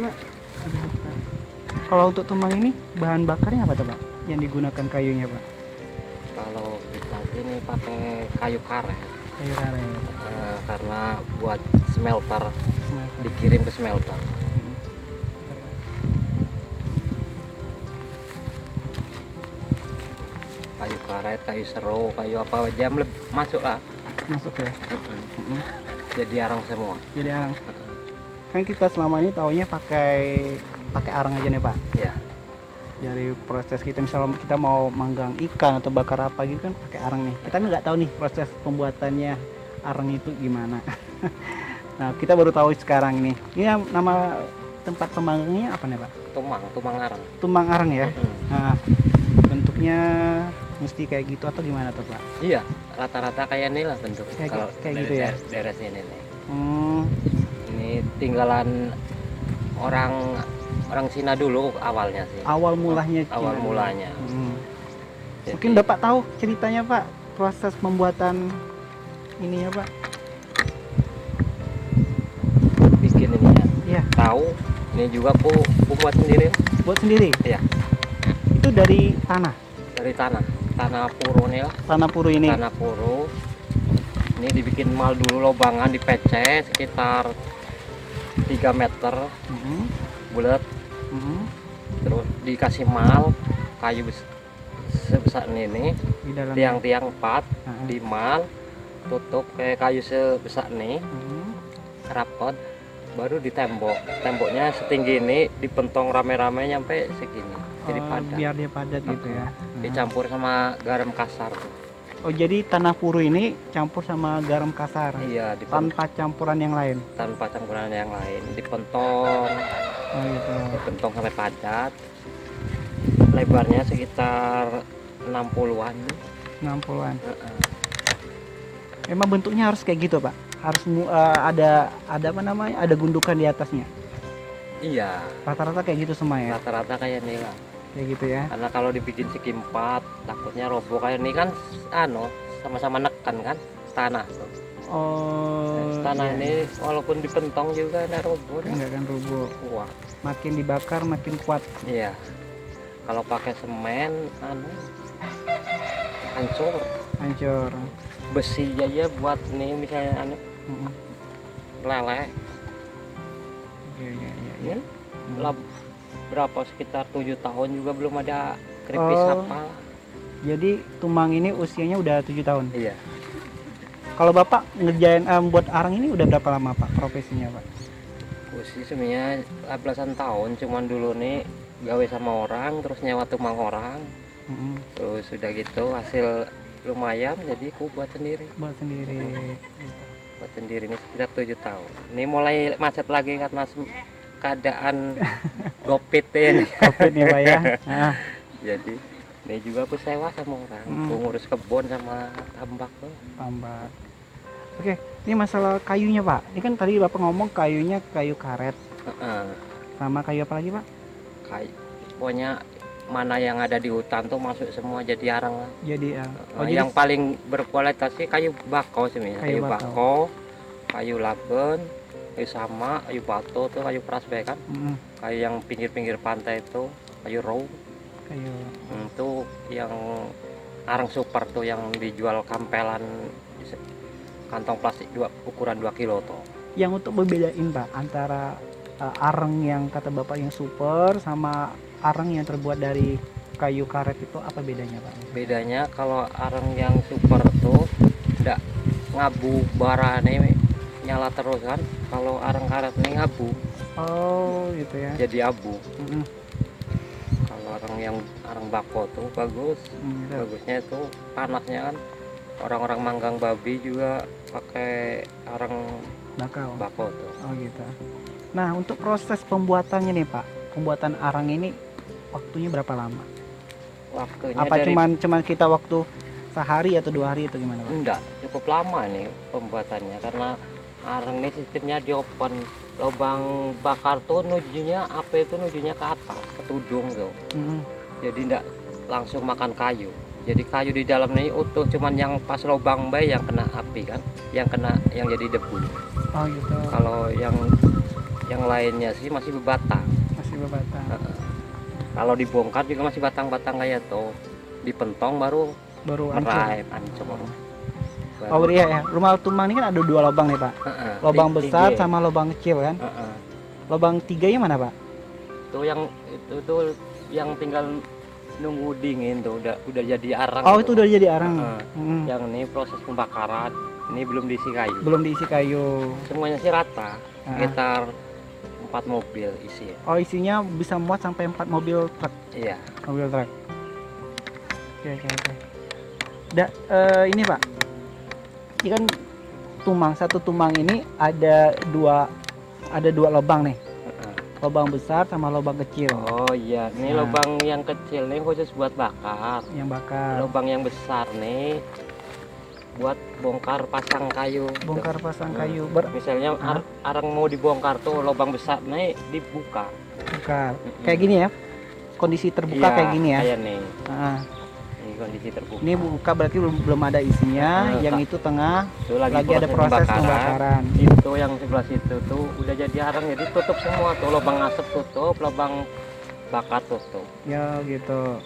Pak. Ada bakar. Kalau untuk tumbang ini bahan bakarnya apa tuh Pak? Yang digunakan kayunya Pak? Kalau kita sini pakai kayu karet. Kayu karet. Karena buat smelter, Smelter. dikirim ke smelter. Hmm. Kayu karet, kayu seru, kayu apa aja masuk lah. Masuk ya. Jadi arang semua. Jadi arang. Kan kita selama ini taunya pakai arang aja nih Pak. Ya. Dari proses kita misalnya kita mau manggang ikan atau bakar apa gitu kan pakai arang nih. Kita nggak tahu nih proses pembuatannya arang itu gimana. Nah kita baru tahu sekarang nih. Ini nama tempat pemanggangnya apa nih Pak? Tumang arang. Tumbang arang ya. Nah bentuknya mesti kayak gitu atau gimana tuh Pak? Iya, rata-rata kayak ini lah bentuk. Kalau kayak dari gitu ya. daerah sini nih. Hmm, Ini tinggalan orang Cina dulu awalnya sih. awal mulanya. Awal Cina. mulanya. Jadi, Mungkin Bapak tahu ceritanya Pak proses pembuatan ininya Pak? bikin ini ya. Iya. Tahu. Ini juga ku buat sendiri. Buat sendiri? Iya. Itu dari tanah? Dari tanah puro nih lah. Tanah puru ini? Tanah puro. Ini dibikin mal dulu, lobangan dipeceh sekitar 3 meter bulat. Terus dikasih mal kayu sebesar ini, Di dalam tiang-tiang 4 di mal, tutup kayak kayu sebesar ini, rapot, baru ditembok. Temboknya setinggi ini, dipentong rame-rame nyampe segini. Jadi padat. biar dia padat gitu ya. Dicampur sama garam kasar. Oh jadi tanah puru ini campur sama garam kasar? Iya, Tanpa campuran yang lain? tanpa campuran yang lain. Dipentong, Oh gitu. dipentong sampai padat. Lebarnya sekitar 60-an. 60-an. Emang bentuknya harus kayak gitu Pak? Harus ada apa namanya? Ada gundukan di atasnya? Iya, Rata-rata kayak gitu semua ya? rata-rata kayak ini lah. Kayak gitu ya? Karena kalau dibikin segi 4 takutnya roboh. Kayak ini kan sama-sama neken kan tanah tuh. Oh. Tanah iya. ini walaupun dipentong juga ada roboh. Enggak kan rubuh. Wah, Makin dibakar makin kuat. iya. Kalau pakai semen hancur. Hancur. Besi aja buat nih misalnya leleh. Iya. Ini lah berapa sekitar 7 tahun juga belum ada keripis apa. Jadi tumbang ini usianya udah 7 tahun. Iya. Kalau Bapak ngerjain buat arang ini udah berapa lama Pak profesinya Pak? Usia sebenarnya belasan tahun, cuman dulu nih gawe sama orang, terus nyewa tumang orang. Terus sudah gitu hasil lumayan, jadi aku buat sendiri. Buat sendiri. Buat sendiri ini sekitar 7 tahun. Ini mulai macet lagi karena keadaan COVID ini. COVID nih Pak ya. Nah, Jadi ini juga aku sewa sama orang, aku ngurus kebun sama tambak tuh. tambak. Oke, ini masalah kayunya Pak. Ini kan tadi Bapak ngomong kayunya kayu karet. Sama kayu apa lagi Pak? Kayak pokoknya mana yang ada di hutan tuh masuk semua jadi arang lah. Jadi Yang paling berkualitas sih kayu bakau sebenarnya. Kayu Kayu bakau, kayu laben, kayu sama, kayu batu tuh, kayu prasbe kan. Kayu yang pinggir-pinggir pantai itu, kayu raw. kayu. Itu yang arang super tuh yang dijual kampelan kantong plastik ukuran 2 kilo tuh. Yang untuk membedain Pak antara arang yang kata Bapak yang super sama arang yang terbuat dari kayu karet itu apa bedanya Pak? Bedanya kalau arang yang super tuh enggak ngabu bara nih nyala terus kan. Kalau arang karet nih ngabu. Oh gitu ya. Jadi abu. Kalau arang bako tuh bagus. Bagusnya itu panasnya kan. Orang-orang manggang babi juga pakai arang bako tuh. Oh gitu. Nah untuk proses pembuatannya nih Pak, pembuatan arang ini waktunya berapa lama? Waktunya Apa cuman kita waktu sehari atau 2 hari atau gimana Pak? Enggak, cukup lama nih pembuatannya karena arang ini sistemnya di open. Lubang bakar tuh nujunya api itu nujunya ke atas, ke tudung tuh. Jadi enggak langsung makan kayu. Jadi kayu di dalam ini utuh, cuman yang pas lubang yang kena api kan, yang jadi debu. Oh gitu. Kalau yang yang lainnya sih masih berbatang. Masih berbatang. Kalau dibongkar juga masih batang-batang kayak tuh. Dipentong baru Baru hancur. meraih, hancur. Oh iya ya, rumah tumbang ini kan ada 2 lubang nih Pak. Lubang besar Tiga. sama lubang kecil kan. Lubang 3 yang mana Pak? Itu tuh yang tinggal nunggu dingin tuh udah jadi arang. Oh tuh. itu udah jadi arang. Yang ini proses pembakaran, ini belum diisi kayu. Belum diisi kayu. Semuanya sih rata, sekitar 4 mobil isi. Oh isinya bisa muat sampai 4 mobil truk. Iya. Mobil truk. Oke. Ini Pak, ini kan satu tumbang ini ada dua lubang nih, lubang besar sama lubang kecil. Oh iya, ini lubang yang kecil nih khusus buat bakar. Yang bakar. Lubang yang besar nih buat bongkar pasang kayu. Bongkar pasang kayu. Misalnya arang mau dibongkar tuh lubang besar nih dibuka. Bongkar. Kayak gini ya, kondisi terbuka Iya, kayak gini ya. Kayak nih. Ini kondisi terbuka. Ini buka berarti belum ada isinya, yang itu tengah itu lagi ada proses pembakaran. Itu yang sebelah situ tuh udah jadi arang, jadi tutup semua tuh, lubang asap tutup, lubang bakar tutup. Ya gitu.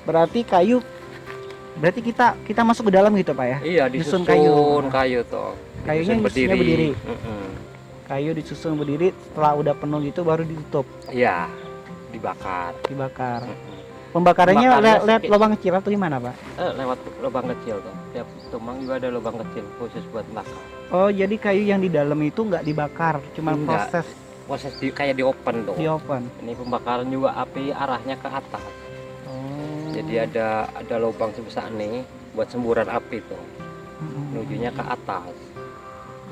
Berarti kita masuk ke dalam gitu Pak ya? Iya, disusun kayu tuh. Kayunya berdiri. Kayu disusun berdiri, setelah udah penuh gitu baru ditutup. Iya, dibakar. Pembakarannya lewat lubang kecil atau gimana Pak? Lewat lubang kecil tuh. Tiap tumbang juga ada lubang kecil khusus buat bakar. Oh jadi kayu yang di dalam itu nggak dibakar, cuma proses kayak di open tuh. Di open. Ini pembakaran juga api arahnya ke atas. Jadi ada lubang sebesar nih buat semburan api tuh. Menujunya ke atas.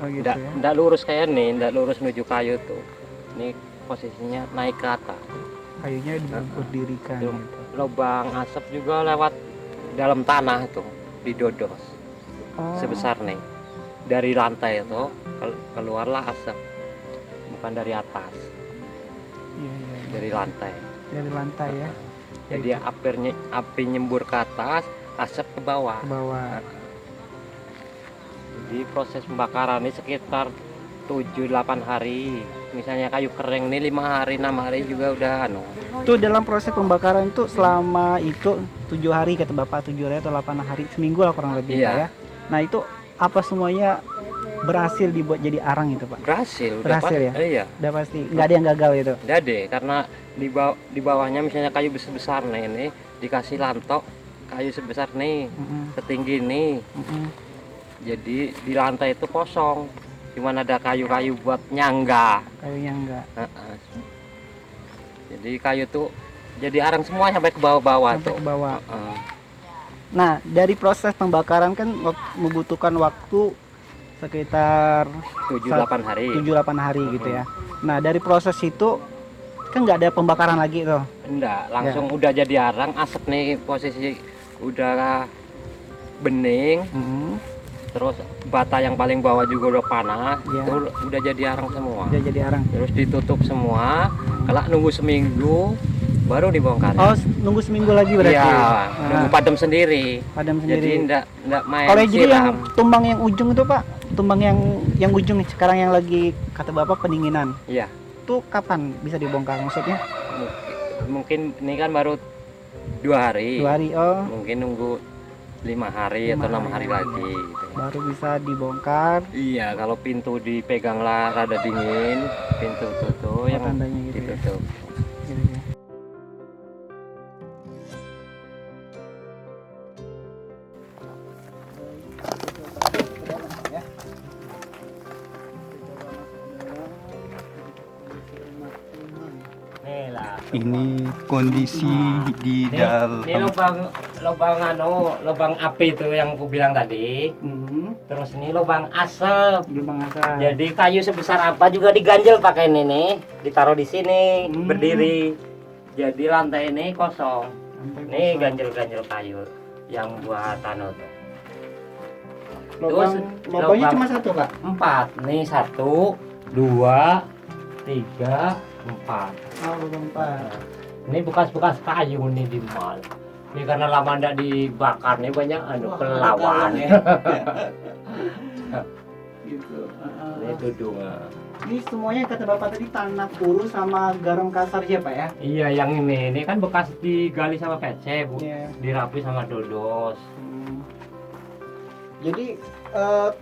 Oh gitu ya. Nggak lurus kayak nih, nggak lurus menuju kayu tuh. Ini posisinya naik ke atas. Kayunya berdirikan gitu. Lubang asap juga lewat dalam tanah tuh, didodos. Sebesar nih. Dari lantai itu keluarlah asap. Bukan dari atas. Iya. Dari lantai. Dari lantai ya. Jadi api nyembur ke atas, asap ke bawah. Jadi proses pembakaran ini sekitar 7-8 hari. Misalnya kayu kering ini 5 hari, 6 hari juga udah Itu dalam proses pembakaran itu selama itu 7 hari kata Bapak, 7 hari atau 8 hari, seminggu lah kurang lebih Pak ya. Nah itu apa semuanya berhasil dibuat jadi arang itu Pak? Berhasil ya? Iya. Udah pasti, nggak ada yang gagal itu? Nggak ada, karena di bawahnya misalnya kayu besar nih, ini dikasih lantok kayu sebesar nih, setinggi nih. Jadi di lantai itu kosong, cuman ada kayu-kayu buat nyangga. Kayu nyangga. Jadi kayu tuh jadi arang semua sampai ke bawah-bawah tuh. Ke bawah. Nah dari proses pembakaran kan membutuhkan waktu sekitar 7-8 hari. 7-8 hari gitu ya. Nah dari proses itu kan nggak ada pembakaran lagi tuh? Enggak, langsung udah jadi arang, asap nih posisi udah bening. Terus bata yang paling bawah juga udah panas, itu udah jadi arang semua. Udah jadi arang. Terus ditutup semua, kelak nunggu seminggu baru dibongkar. Oh, nunggu seminggu lagi berarti? Iya, nunggu padam sendiri. Jadi enggak main kalau jadi siram. yang tumbang yang ujung itu Pak, tumbang yang ujung nih, sekarang yang lagi kata Bapak pendinginan. Iya. Itu kapan bisa dibongkar maksudnya? Mungkin ini kan baru 2 hari. 2 hari, oh. Mungkin nunggu 5 hari atau 6 hari lagi gitu. Baru bisa dibongkar. Iya, kalau pintu dipeganglah rada dingin, pintu tutup yang tandanya gitu ditutup. Ya. Ini kondisi di dalam. Ini lubang api itu yang aku bilang tadi. Terus ini lubang asap. Jadi kayu sebesar apa juga diganjel pakai ini nih, ditaruh di sini berdiri. Jadi lantai ini kosong. Ini ganjel-ganjel kayu yang buat anu tuh. Lubangnya cuma 1 Pak? 4. Nih 1, 2, 3, 4. Oh, lubang 4. Ini bekas-bekas kayu nih di mal. Ini karena lama ndak dibakar nih banyak kelelawar. Gitu. Ini tudung. Ini semuanya kata bapak tadi tanah puru sama garam kasar aja pak ya? Iya, yang ini kan bekas digali sama PC, Bu. Iya. Dirapi sama dodos. Jadi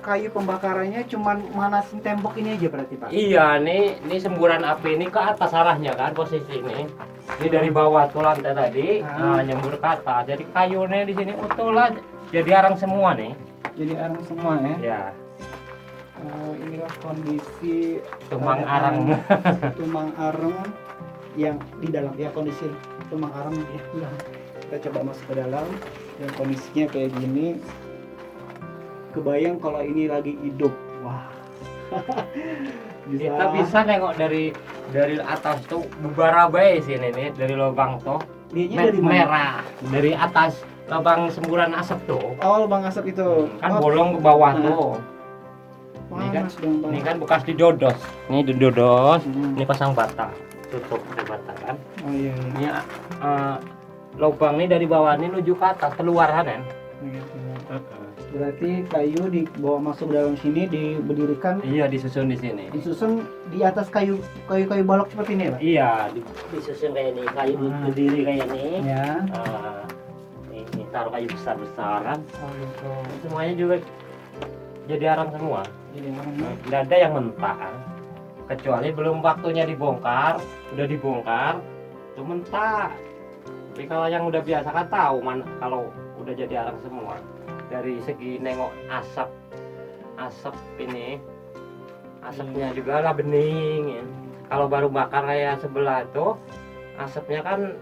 kayu pembakarannya cuman manasin tembok ini aja berarti pak? Iya, ini semburan api ini ke atas arahnya kan posisi ini. Ini dari bawah tuh lantai tadi, nyembur ke atas. Jadi kayunya di sini utuh lah, jadi arang semua nih. Jadi arang semua ya? Ya, Inilah kondisi tumang keadaan arang. tumang arang yang di dalam ya, kondisi tumang arang ya. Kita coba masuk ke dalam dan kondisinya kayak gini. Kebayang kalau ini lagi hidup. Wah. Kita bisa nengok dari atas tuh bubarabai sini nih, dari lubang tuh Dianya dari mana? merah dari atas lubang semburan asap tuh. Oh, lubang asap itu. Kan bolong ke bawah tuh. Panas dong, Bang. Ini kan bekas didodos. Ini didodos, Hmm. ini pasang bata. Tutup di bata kan. Oh iya. Ini lubang ini dari bawah ini menuju ke atas keluar kan. Gitu. Berarti kayu dibawa masuk dalam sini, diberdirikan, Iya, disusun di sini. disusun di atas kayu balok seperti ini, Pak. Iya, disusun kayak ini, kayu berdiri kayak ini. Ya. Ini taruh kayu besar-besar kan. Oh gitu. Semuanya juga jadi arang semua. Jadi orang Tidak ada yang mentah. Kecuali belum waktunya dibongkar, udah dibongkar, itu mentah. Tapi kalau yang udah biasa kan tahu mana kalau udah jadi arang semua. Dari segi nengok asap ini, asapnya juga lah bening. Ya. Kalau baru bakar kayak sebelah tuh, asapnya kan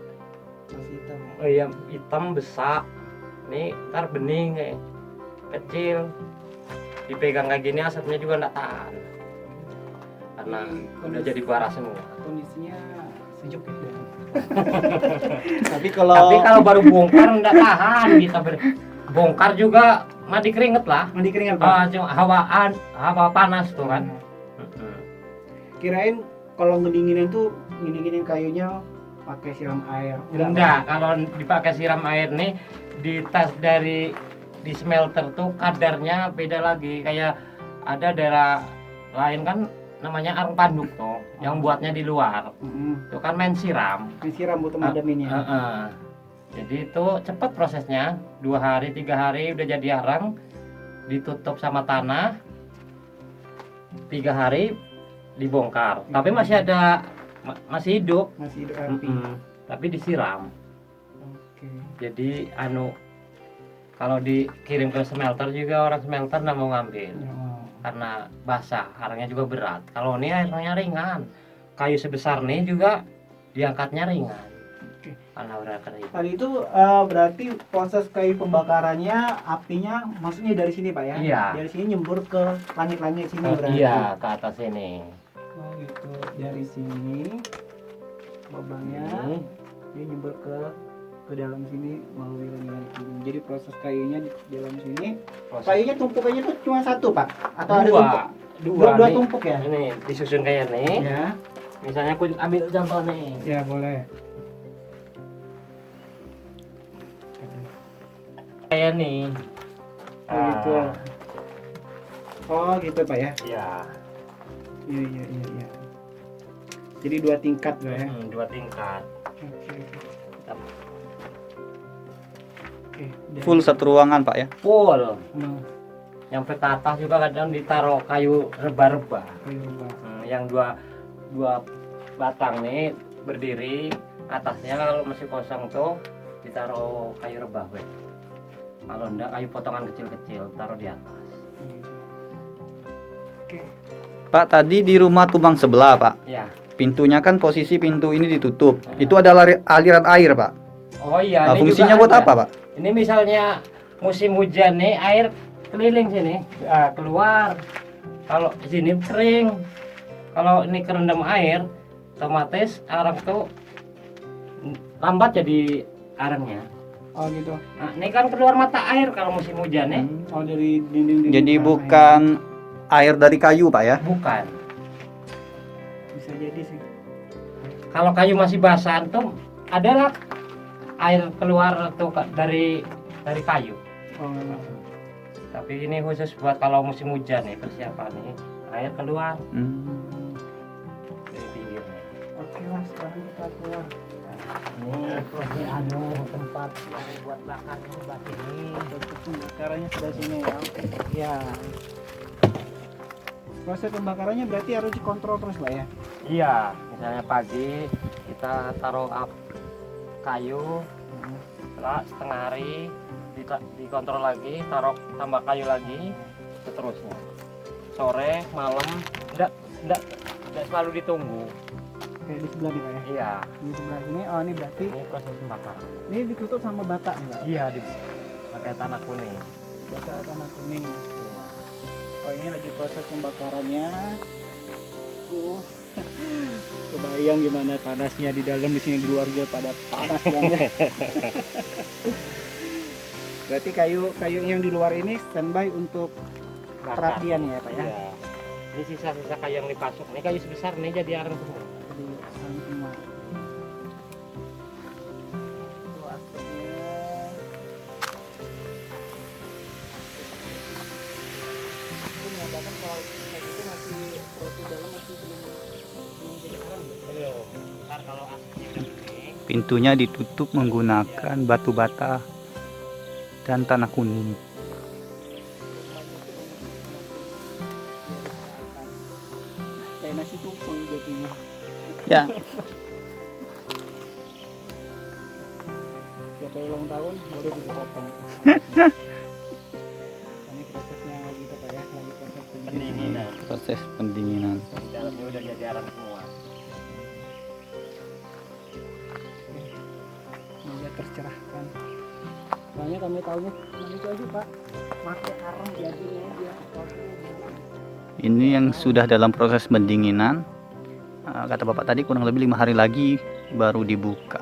masih hitam. ya hitam besar. Nih ntar bening kayak kecil. Dipegang kayak gini asapnya juga nggak tahan. Karena udah jadi bara semua. Kondisinya sejuk ya. Tapi kalau baru bongkar nggak tahan kita bongkar juga mandi keringet lah. Mandi keringat, Pak. Cuma hawa panas tuh kan. Kirain kalau ngedinginin tuh ngedinginin kayunya pakai siram air. Enggak, kalau dipakai siram air nih di tas di smelter tuh kadarnya beda lagi. Kayak ada daerah lain kan namanya arang panduk tuh, yang buatnya di luar. Itu kan main siram. Disiram buat madaminnya. Jadi itu cepat prosesnya, 2 hari 3 hari udah jadi arang, ditutup sama tanah, 3 hari dibongkar. Tapi masih masih hidup. Masih hidup api. Tapi disiram. Oke. Jadi kalau dikirim ke smelter juga orang smelter nggak mau ngambil karena basah, arangnya juga berat. Kalau ini airnya ringan, kayu sebesar nih juga diangkatnya ringan. Karena udah kering. Tadi itu berarti proses kayu pembakarannya apinya maksudnya dari sini Pak ya? Iya. Dari sini nyembur ke langit-langit sini berarti. Iya, ke atas ini. Oh gitu. Dari sini lubangnya dia nyembur ke dalam sini melalui langit ini. Jadi proses kayunya di dalam sini. Kayunya tumpukannya tuh cuma satu Pak? Atau ada tumpuk? Dua nih. tumpuk ya? Ini disusun kayak nih. Ya. Misalnya aku ambil contoh nih. Ya boleh. Kayak nih. Oh gitu. Oh gitu Pak ya? Iya. Iya. Jadi 2 tingkat lah ya? 2 tingkat. Oke. Full satu ruangan Pak ya? Full. Yang ke atas juga kadang ditaruh kayu reba-reba. Kayu reba. Yang dua batang nih berdiri, atasnya kalau masih kosong tuh ditaruh kayu reba. Kalau enggak kayu potongan kecil-kecil taruh di atas. Oke. Pak, tadi di rumah tumbang sebelah Pak, Ya. pintunya kan posisi pintu ini ditutup. Itu ada aliran air Pak. Oh iya. Nah, ini fungsinya juga buat ada. apa Pak? Ini misalnya musim hujan nih, air keliling sini, keluar. Kalau di sini kering, kalau ini kerendam air, otomatis arang tuh lambat jadi arangnya. Oh gitu. Nah, ini kan keluar mata air kalau musim hujan ya. Oh dari dinding-dinding. Jadi tanah bukan air dari kayu Pak ya? Bukan. ya. Bisa jadi sih. Kalau kayu masih basah tuh adalah air keluar tuh dari kayu. Oh. Tapi ini khusus buat kalau musim hujan nih persiapan nih. Air keluar dari pinggirnya. Oke lah, sekarang kita keluar. Ini anu tempat yang buat bakar obat ini. Proses pembakarannya sudah sini ya. Oke. Ya. Proses pembakarannya berarti harus dikontrol terus, Pak ya. Iya, misalnya pagi kita taruh kayu, setelah setengah hari dikontrol lagi, taruh tambah kayu lagi, seterusnya. Sore, malam, enggak selalu ditunggu. Kayak di sebelah nih, Pak ya. Iya, Di sebelah sini. Oh, ini berarti ini proses pembakaran. ini ditutup sama bata nih, Pak. Iya, pakai tanah kuning. Bata tanah kuning. Oh, ini lagi proses pembakarannya. Kebayang gimana panasnya di dalam, di sini, di luar juga pada panas banget. Berarti kayu yang di luar ini standby untuk Bakar. perapian ya, Pak ya. Iya. Ini sisa-sisa kayu yang dipasok. Ini kayu sebesar nih jadi arang semua. Jadi sarang semua. Itu asapnya. Itu menyatakan kalau kayak gitu masih proses dalam masih belum jadi arang ya? Belum. Ntar kalau asapnya udah kering, Pintunya ditutup menggunakan batu bata dan tanah kuning. Kayak nasi tumpeng jadinya. Ya, Ya kayak ulang tahun baru dipotong. Ini prosesnya gitu, Pak ya, lagi proses pendinginan. proses pendinginan. Di dalamnya udah jadi arang semua. Semoga tercerahkan. Soalnya kami tahunya cuma itu aja, Pak. Pakai arang jadinya dia. Ini yang sudah dalam proses pendinginan. Kata bapak tadi kurang lebih 5 hari lagi baru dibuka.